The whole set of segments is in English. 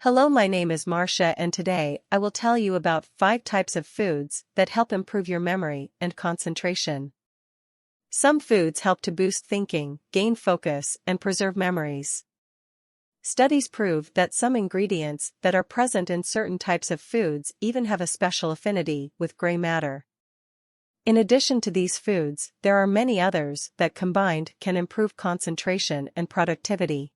Hello, my name is Marcia, and today I will tell you about 5 types of foods that help improve your memory and concentration. Some foods help to boost thinking, gain focus, and preserve memories. Studies prove that some ingredients that are present in certain types of foods even have a special affinity with gray matter. In addition to these foods, there are many others that combined can improve concentration and productivity.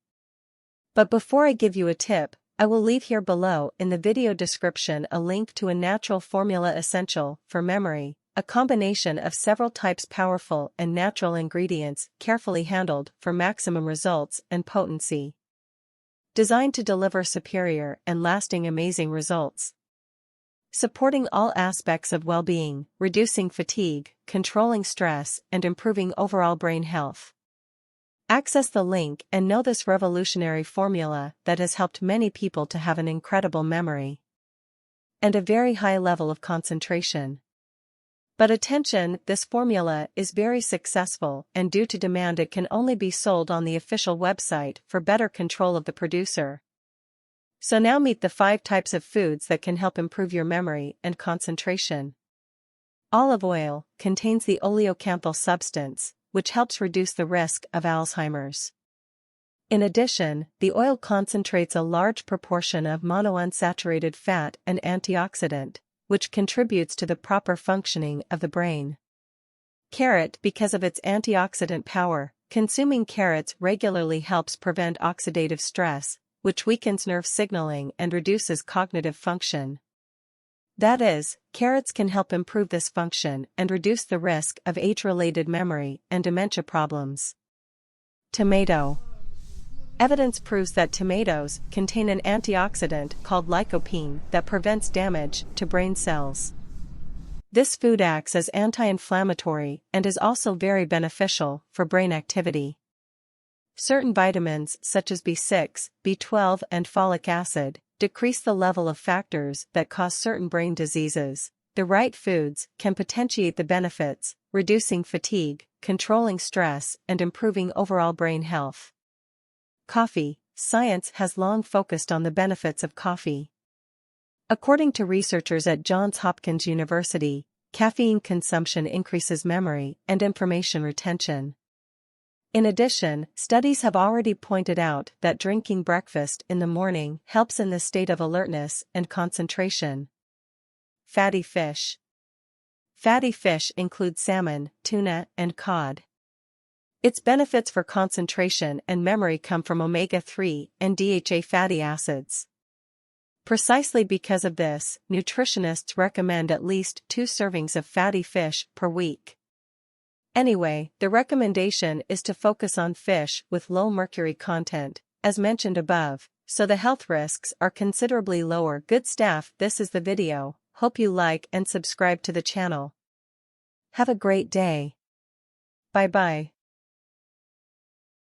But before I give you a tip, I will leave here below in the video description a link to a natural formula essential for memory, a combination of several types powerful and natural ingredients carefully handled for maximum results and potency. Designed to deliver superior and lasting amazing results. Supporting all aspects of well-being, reducing fatigue, controlling stress, and improving overall brain health. Access the link and know this revolutionary formula that has helped many people to have an incredible memory and a very high level of concentration. But attention, this formula is very successful, and due to demand it can only be sold on the official website for better control of the producer. So now meet the 5 types of foods that can help improve your memory and concentration. Olive oil contains the oleocanthal substance, which helps reduce the risk of Alzheimer's. In addition, the oil concentrates a large proportion of monounsaturated fat and antioxidant, which contributes to the proper functioning of the brain. Carrot, because of its antioxidant power, consuming carrots regularly helps prevent oxidative stress, which weakens nerve signaling and reduces cognitive function. That is, carrots can help improve this function and reduce the risk of age-related memory and dementia problems. Tomato. Evidence proves that tomatoes contain an antioxidant called lycopene that prevents damage to brain cells. This food acts as anti-inflammatory and is also very beneficial for brain activity. Certain vitamins such as B6, B12, and folic acid decrease the level of factors that cause certain brain diseases. The right foods can potentiate the benefits, reducing fatigue, controlling stress, and improving overall brain health. Coffee. Science has long focused on the benefits of coffee. According to researchers at Johns Hopkins University, caffeine consumption increases memory and information retention. In addition, studies have already pointed out that drinking breakfast in the morning helps in this state of alertness and concentration. Fatty fish. Fatty fish include salmon, tuna, and cod. Its benefits for concentration and memory come from omega-3 and DHA fatty acids. Precisely because of this, nutritionists recommend at least 2 servings of fatty fish per week. Anyway, the recommendation is to focus on fish with low mercury content, as mentioned above, so the health risks are considerably lower. Good stuff. This is the video. Hope you like and subscribe to the channel. Have a great day. Bye bye.